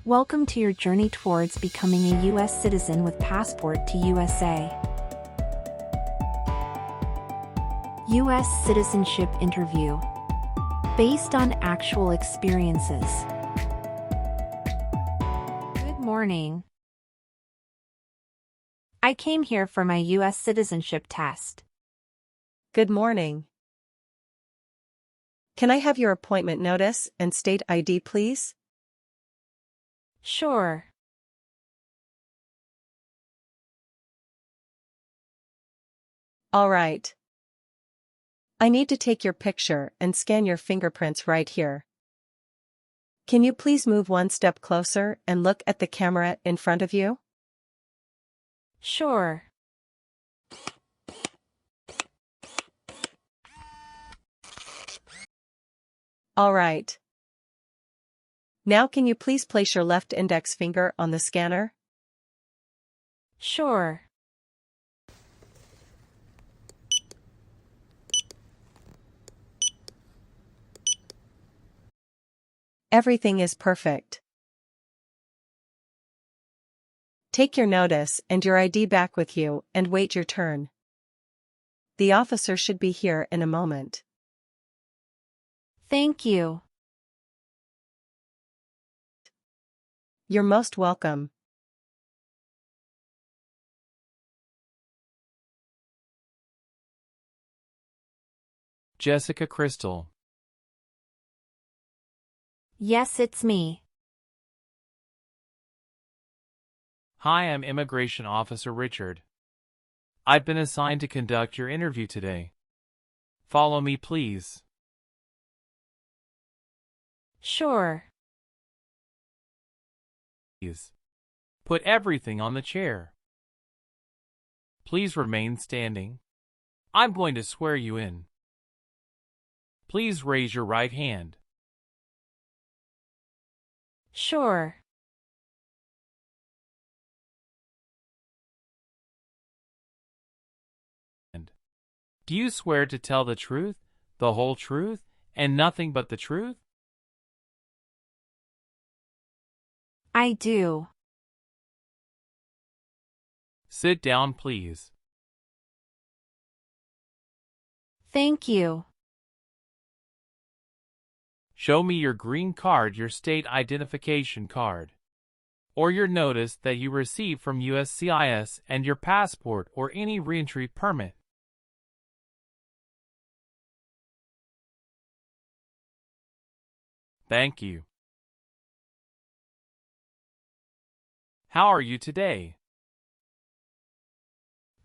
Welcome to your journey towards becoming a U.S. citizen with passport to USA. U.S. Citizenship Interview. Based on actual experiences. Good morning. I came here for my U.S. citizenship test. Good morning. Can I have your appointment notice and state ID, please? Sure. All right. I need to take your picture and scan your fingerprints right here. Can you please move one step closer and look at the camera in front of you? Sure. All right. Now can you please place your left index finger on the scanner? Sure. Everything is perfect. Take your notice and your ID back with you and wait your turn. The officer should be here in a moment. Thank you. You're most welcome. Jessica Crystal. Yes, it's me. Hi, I'm Immigration Officer Richard. I've been assigned to conduct your interview today. Follow me, please. Sure. Please. Put everything on the chair. Please remain standing. I'm going to swear you in. Please raise your right hand. Sure. Do you swear to tell the truth, the whole truth, and nothing but the truth? I do. Sit down, please. Thank you. Show me your green card, your state identification card, or your notice that you received from USCIS and your passport or any reentry permit. Thank you. How are you today?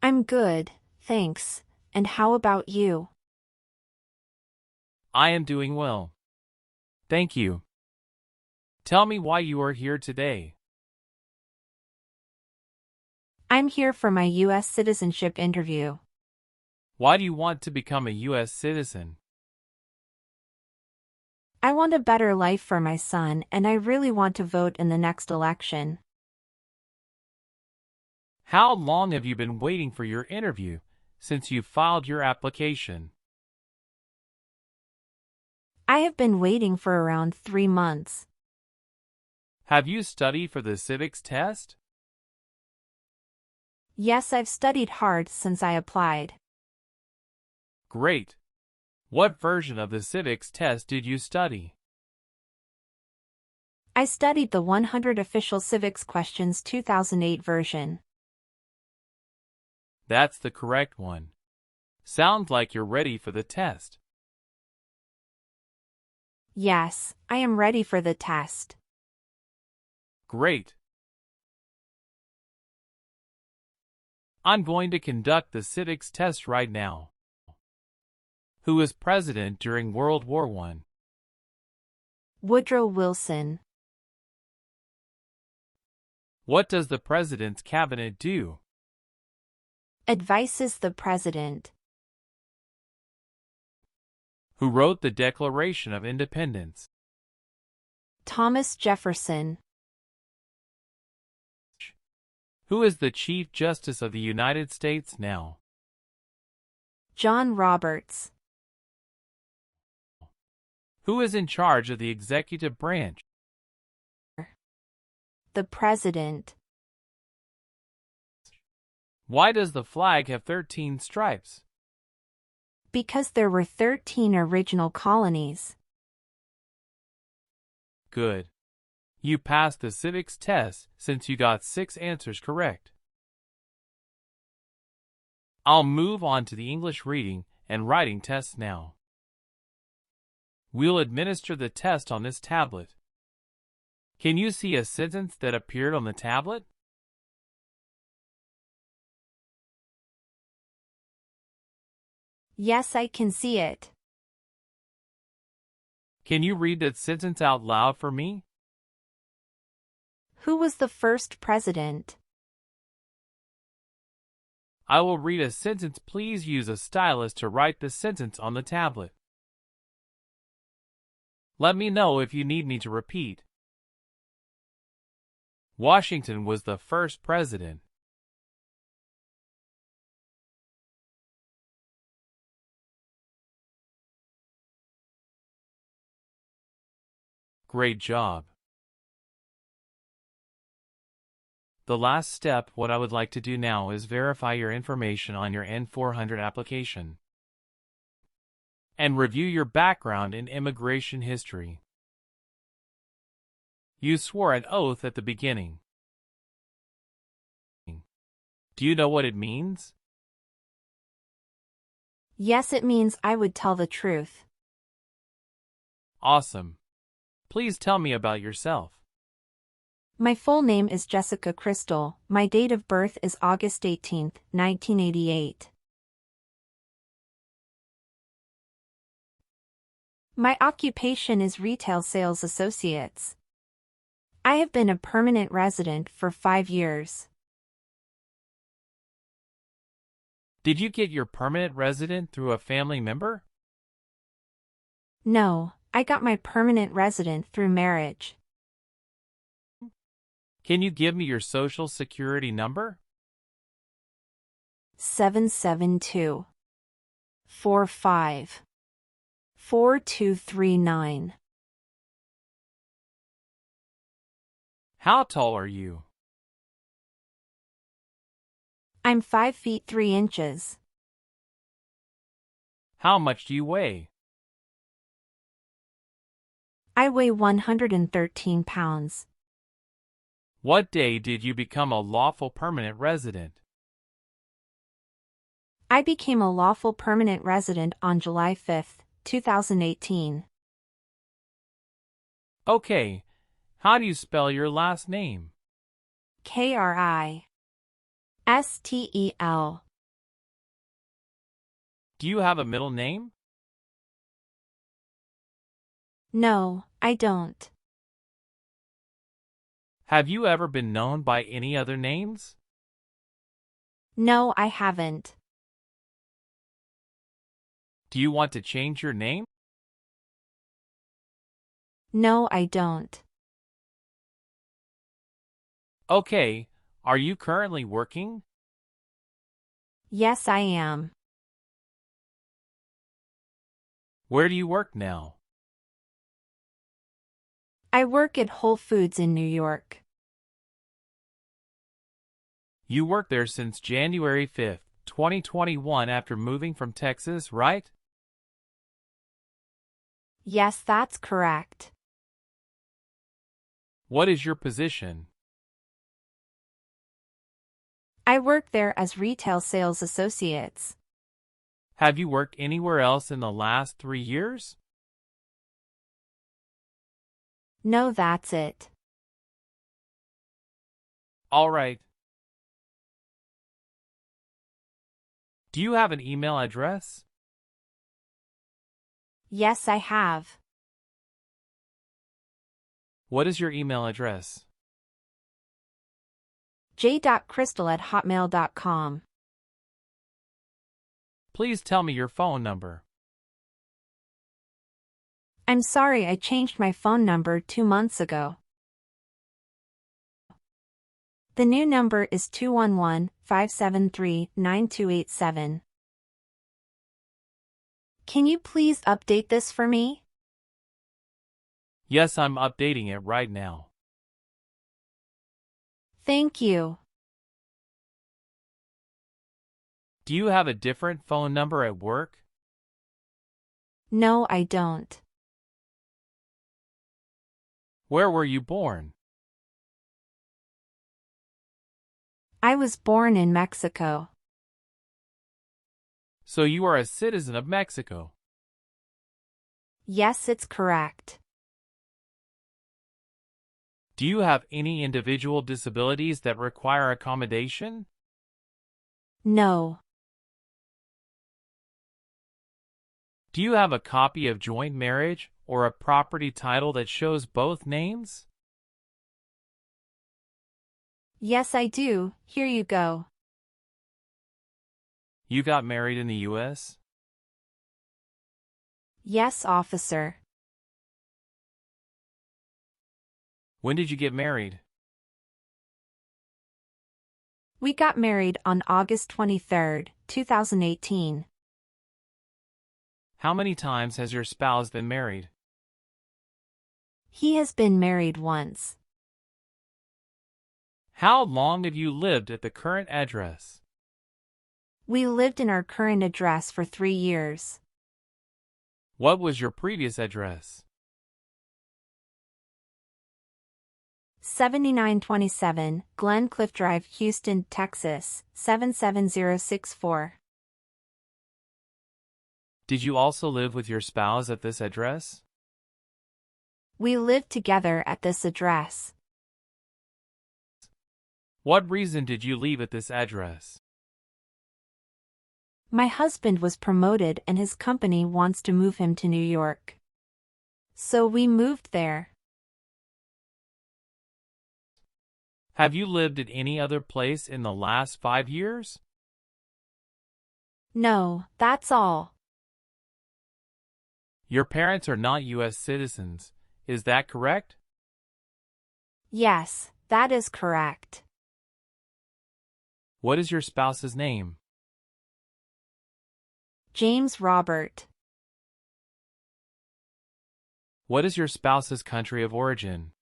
I'm good, thanks. And how about you? I am doing well. Thank you. Tell me why you are here today. I'm here for my U.S. citizenship interview. Why do you want to become a U.S. citizen? I want a better life for my son, and I really want to vote in the next election. How long have you been waiting for your interview since you filed your application? I have been waiting for around 3 months. Have you studied for the Civics test? Yes, I've studied hard since I applied. Great. What version of the Civics test did you study? I studied the 100 Official Civics Questions 2008 version. That's the correct one. Sounds like you're ready for the test. Yes, I am ready for the test. Great. I'm going to conduct the civics test right now. Who was president during World War I? Woodrow Wilson. What does the president's cabinet do? Advises the president. Who wrote the Declaration of Independence? Thomas Jefferson. Who is the Chief Justice of the United States now? John Roberts. Who is in charge of the executive branch? The president. Why does the flag have 13 stripes? Because there were 13 original colonies. Good. You passed the civics test since you got 6 answers correct. I'll move on to the English reading and writing tests now. We'll administer the test on this tablet. Can you see a sentence that appeared on the tablet? Yes, I can see it. Can you read that sentence out loud for me? Who was the first president? I will read a sentence. Please use a stylus to write the sentence on the tablet. Let me know if you need me to repeat. Washington was the first president. Great job. The last step, what I would like to do now is verify your information on your N-400 application and review your background and immigration history. You swore an oath at the beginning. Do you know what it means? Yes, it means I would tell the truth. Awesome. Please tell me about yourself. My full name is Jessica Crystal. My date of birth is August 18, 1988. My occupation is retail sales associates. I have been a permanent resident for 5 years. Did you get your permanent resident through a family member? No, I got my permanent resident through marriage. Can you give me your social security number? 772 45 4239. How tall are you? I'm 5 feet 3 inches. How much do you weigh? I weigh 113 pounds. What day did you become a lawful permanent resident? I became a lawful permanent resident on July 5, 2018. Okay, how do you spell your last name? Kristel. Do you have a middle name? No, I don't. Have you ever been known by any other names? No, I haven't. Do you want to change your name? No, I don't. Okay, are you currently working? Yes, I am. Where do you work now? I work at Whole Foods in New York. You worked there since January 5th, 2021 after moving from Texas, right? Yes, that's correct. What is your position? I work there as retail sales associates. Have you worked anywhere else in the last 3 years? No, that's it. All right. Do you have an email address? Yes, I have. What is your email address? j.crystal@hotmail.com. Please tell me your phone number. I'm sorry, I changed my phone number 2 months ago. The new number is 211-573-9287. Can you please update this for me? Yes, I'm updating it right now. Thank you. Do you have a different phone number at work? No, I don't. Where were you born? I was born in Mexico. So you are a citizen of Mexico. Yes, it's correct. Do you have any individual disabilities that require accommodation? No. Do you have a copy of joint marriage or a property title that shows both names? Yes, I do. Here you go. You got married in the U.S.? Yes, officer. When did you get married? We got married on August 23, 2018. How many times has your spouse been married? He has been married once. How long have you lived at the current address? We lived in our current address for 3 years. What was your previous address? 7927 Glencliff Drive, Houston, Texas, 77064. Did you also live with your spouse at this address? We lived together at this address. What reason did you leave at this address? My husband was promoted and his company wants to move him to New York. So we moved there. Have you lived at any other place in the last 5 years? No, that's all. Your parents are not U.S. citizens, is that correct? Yes, that is correct. What is your spouse's name? James Robert. What is your spouse's country of origin?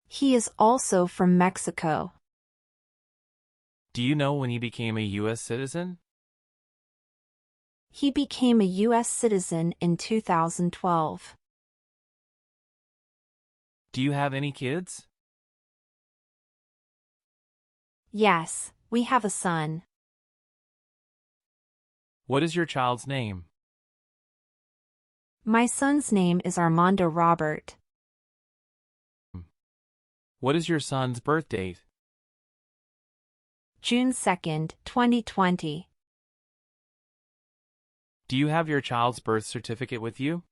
He is also from Mexico. Do you know when he became a U.S. citizen? He became a U.S. citizen in 2012. Do you have any kids? Yes, we have a son. What is your child's name? My son's name is Armando Robert. What is your son's birth date? June 2, 2020. Do you have your child's birth certificate with you?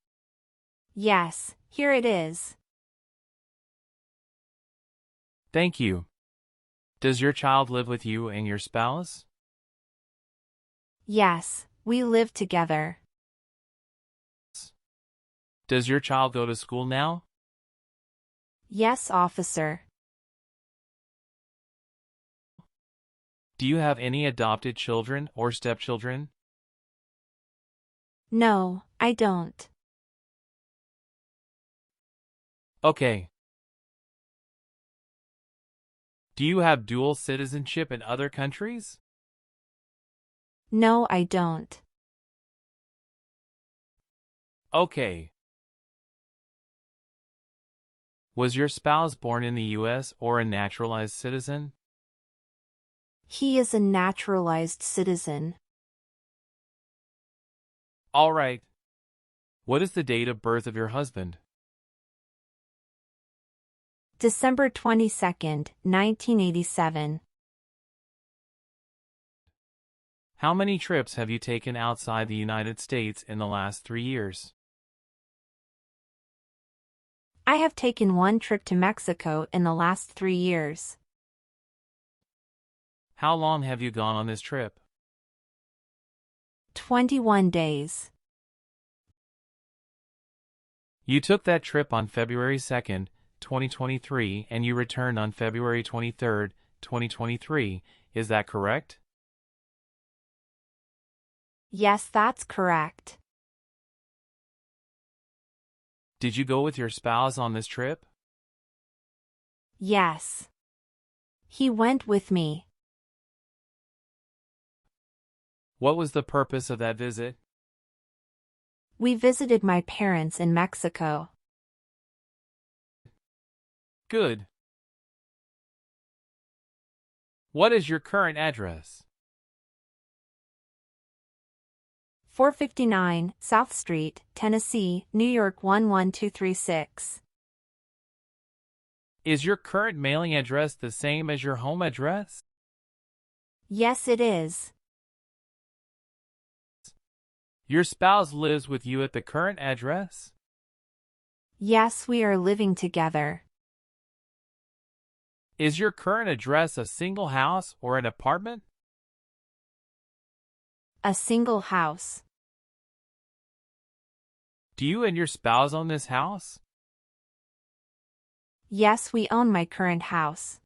Yes, here it is. Thank you. Does your child live with you and your spouse? Yes, we live together. Does your child go to school now? Yes, officer. Do you have any adopted children or stepchildren? No, I don't. Okay. Do you have dual citizenship in other countries? No, I don't. Okay. Was your spouse born in the U.S. or a naturalized citizen? He is a naturalized citizen. All right. What is the date of birth of your husband? December 22, 1987. How many trips have you taken outside the United States in the last 3 years? I have taken 1 trip to Mexico in the last 3 years. How long have you gone on this trip? 21 days. You took that trip on February 2nd, 2023, and you returned on February 23rd, 2023. Is that correct? Yes, that's correct. Did you go with your spouse on this trip? Yes. He went with me. What was the purpose of that visit? We visited my parents in Mexico. Good. What is your current address? 459 South Street, Tennessee, New York 11236. Is your current mailing address the same as your home address? Yes, it is. Your spouse lives with you at the current address? Yes, we are living together. Is your current address a single house or an apartment? A single house. Do you and your spouse own this house? Yes, we own my current house.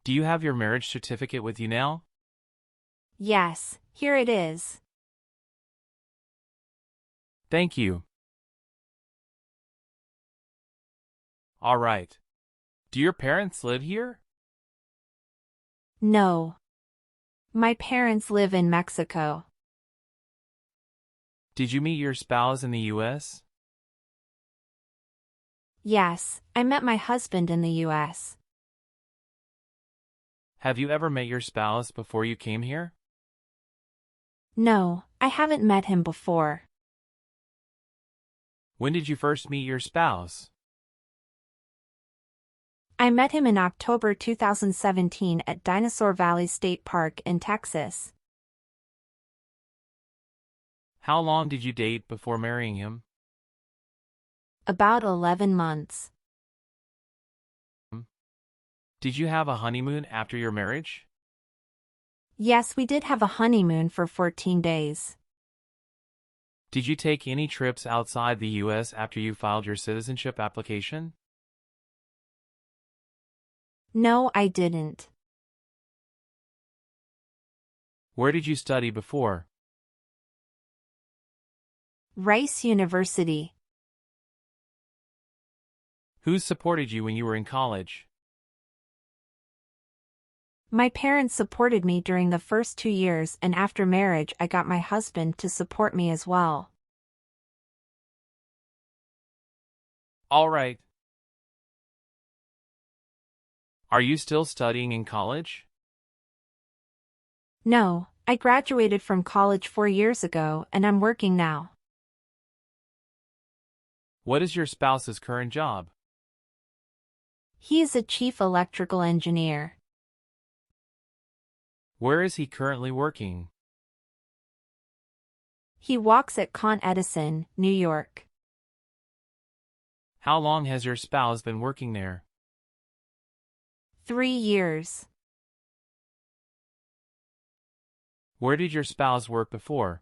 Do you have your marriage certificate with you now? Yes, here it is. Thank you. All right. Do your parents live here? No. My parents live in Mexico. Did you meet your spouse in the US? Yes, I met my husband in the US. Have you ever met your spouse before you came here? No, I haven't met him before. When did you first meet your spouse? I met him in October 2017 at Dinosaur Valley State Park in Texas. How long did you date before marrying him? About 11 months. Did you have a honeymoon after your marriage? Yes, we did have a honeymoon for 14 days. Did you take any trips outside the US after you filed your citizenship application? No, I didn't. Where did you study before? Rice University. Who supported you when you were in college? My parents supported me during the first 2 years, and after marriage I got my husband to support me as well. All right. Are you still studying in college? No, I graduated from college 4 years ago and I'm working now. What is your spouse's current job? He is a chief electrical engineer. Where is he currently working? He walks at Con Edison, New York. How long has your spouse been working there? 3 years. Where did your spouse work before?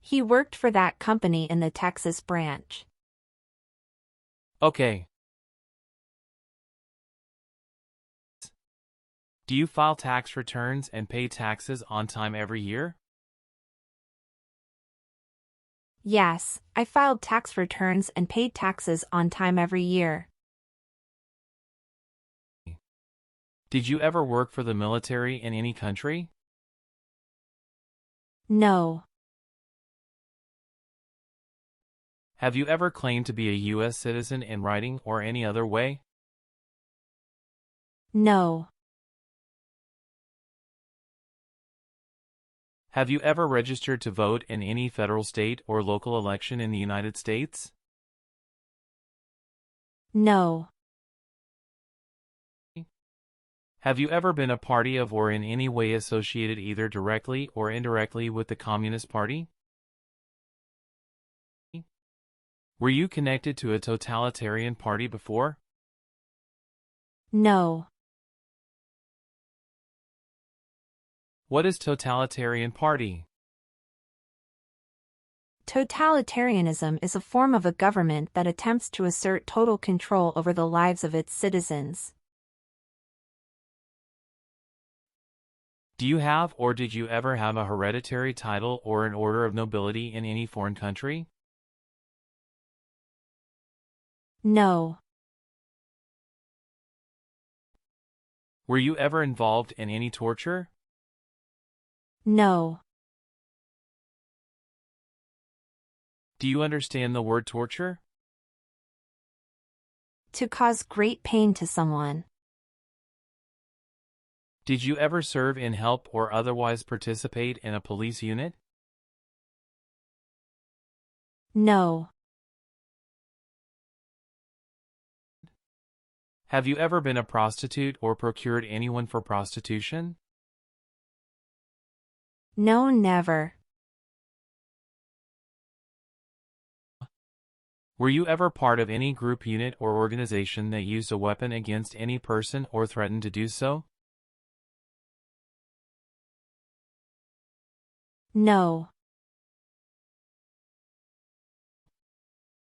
He worked for that company in the Texas branch. Okay. Do you file tax returns and pay taxes on time every year? Yes, I filed tax returns and paid taxes on time every year. Did you ever work for the military in any country? No. Have you ever claimed to be a US citizen in writing or any other way? No. Have you ever registered to vote in any federal, state, or local election in the United States? No. Have you ever been a party of or in any way associated either directly or indirectly with the Communist Party? Were you connected to a totalitarian party before? No. What is totalitarian party? Totalitarianism is a form of a government that attempts to assert total control over the lives of its citizens. Do you have or did you ever have a hereditary title or an order of nobility in any foreign country? No. Were you ever involved in any torture? No. Do you understand the word torture? To cause great pain to someone. Did you ever serve in help or otherwise participate in a police unit? No. Have you ever been a prostitute or procured anyone for prostitution? No, never. Were you ever part of any group, unit, or organization that used a weapon against any person or threatened to do so? No.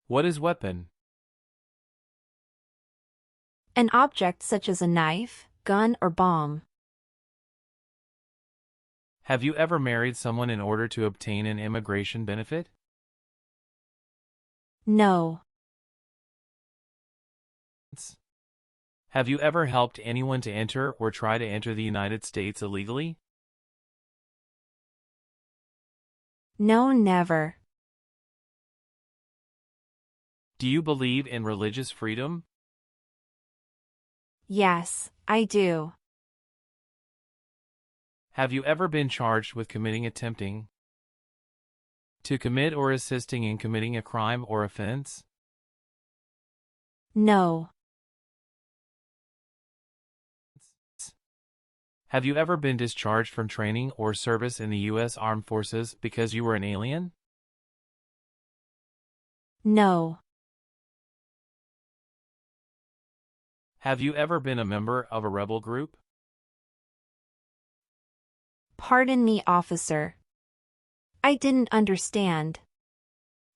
What is weapon? An object such as a knife, gun, or bomb. Have you ever married someone in order to obtain an immigration benefit? No. Have you ever helped anyone to enter or try to enter the United States illegally? No, never. Do you believe in religious freedom? Yes, I do. Have you ever been charged with attempting to commit or assisting in committing a crime or offense? No. Have you ever been discharged from training or service in the U.S. Armed Forces because you were an alien? No. Have you ever been a member of a rebel group? Pardon me, officer. I didn't understand.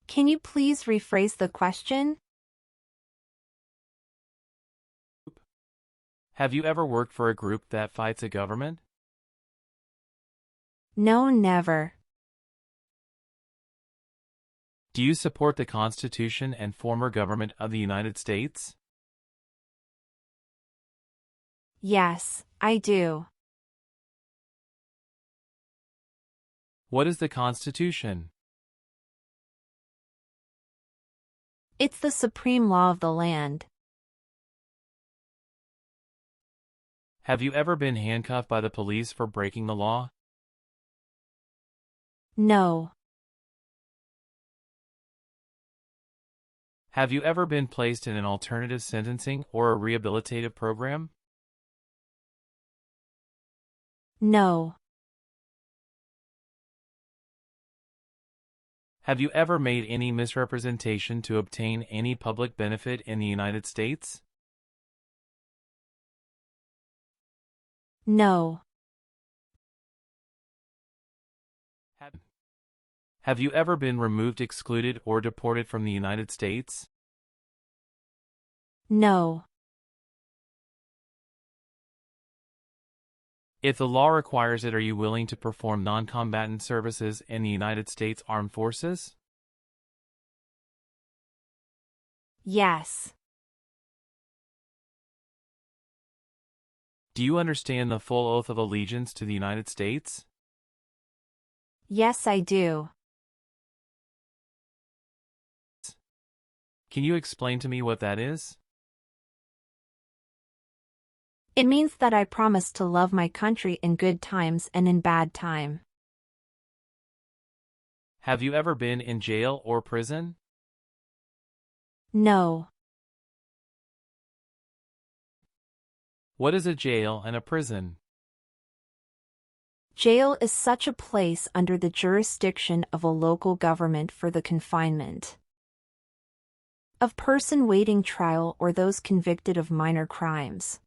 Can you please rephrase the question? Have you ever worked for a group that fights a government? No, never. Do you support the Constitution and former government of the United States? Yes, I do. What is the Constitution? It's the supreme law of the land. Have you ever been handcuffed by the police for breaking the law? No. Have you ever been placed in an alternative sentencing or a rehabilitative program? No. Have you ever made any misrepresentation to obtain any public benefit in the United States? No. Have you ever been removed, excluded, or deported from the United States? No. If the law requires it, are you willing to perform non-combatant services in the United States Armed Forces? Yes. Do you understand the full oath of allegiance to the United States? Yes, I do. Can you explain to me what that is? It means that I promise to love my country in good times and in bad time. Have you ever been in jail or prison? No. What is a jail and a prison? Jail is such a place under the jurisdiction of a local government for the confinement of person waiting trial or those convicted of minor crimes.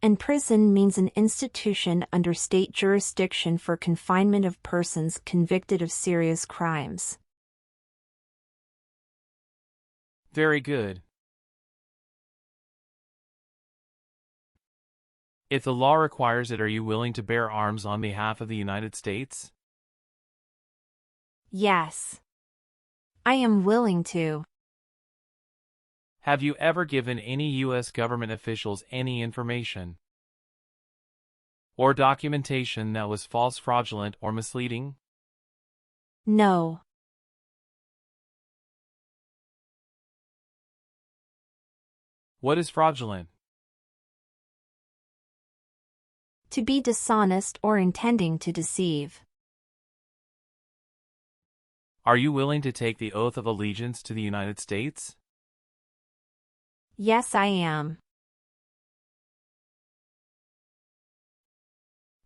And prison means an institution under state jurisdiction for confinement of persons convicted of serious crimes. Very good. If the law requires it, are you willing to bear arms on behalf of the United States? Yes. I am willing to. Have you ever given any U.S. government officials any information or documentation that was false, fraudulent, or misleading? No. What is fraudulent? To be dishonest or intending to deceive. Are you willing to take the oath of allegiance to the United States? Yes, I am.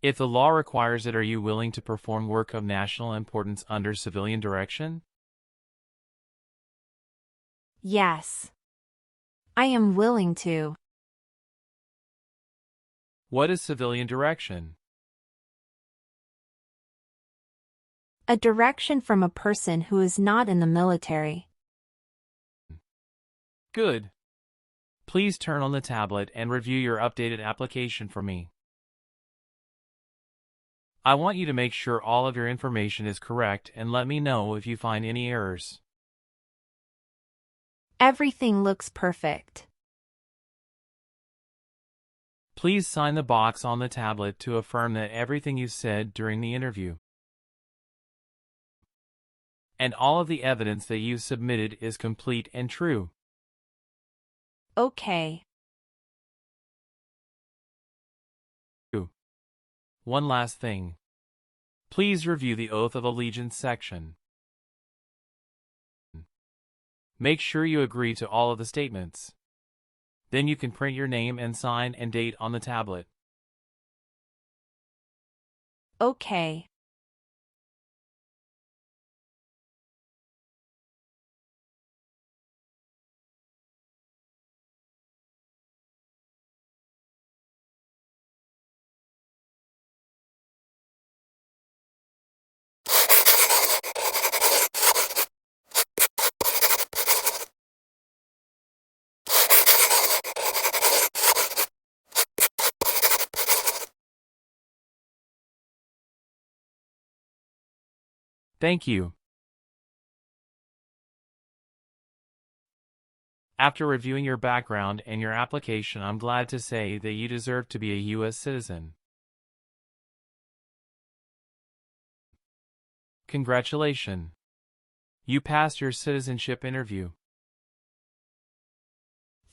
If the law requires it, are you willing to perform work of national importance under civilian direction? Yes. I am willing to. What is civilian direction? A direction from a person who is not in the military. Good. Please turn on the tablet and review your updated application for me. I want you to make sure all of your information is correct and let me know if you find any errors. Everything looks perfect. Please sign the box on the tablet to affirm that everything you said during the interview and all of the evidence that you submitted is complete and true. Okay. One last thing. Please review the Oath of Allegiance section. Make sure you agree to all of the statements. Then you can print your name and sign and date on the tablet. Okay. Thank you. After reviewing your background and your application, I'm glad to say that you deserve to be a U.S. citizen. Congratulations. You passed your citizenship interview.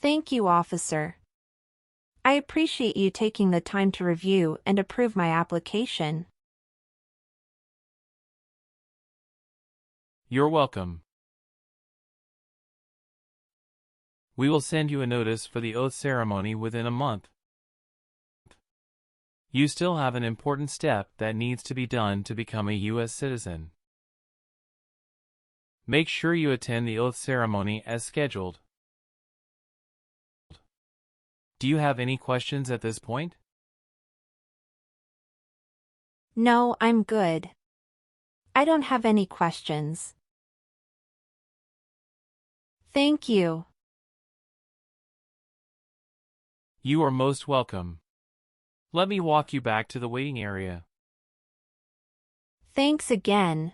Thank you, officer. I appreciate you taking the time to review and approve my application. You're welcome. We will send you a notice for the oath ceremony within a month. You still have an important step that needs to be done to become a U.S. citizen. Make sure you attend the oath ceremony as scheduled. Do you have any questions at this point? No, I'm good. I don't have any questions. Thank you. You are most welcome. Let me walk you back to the waiting area. Thanks again.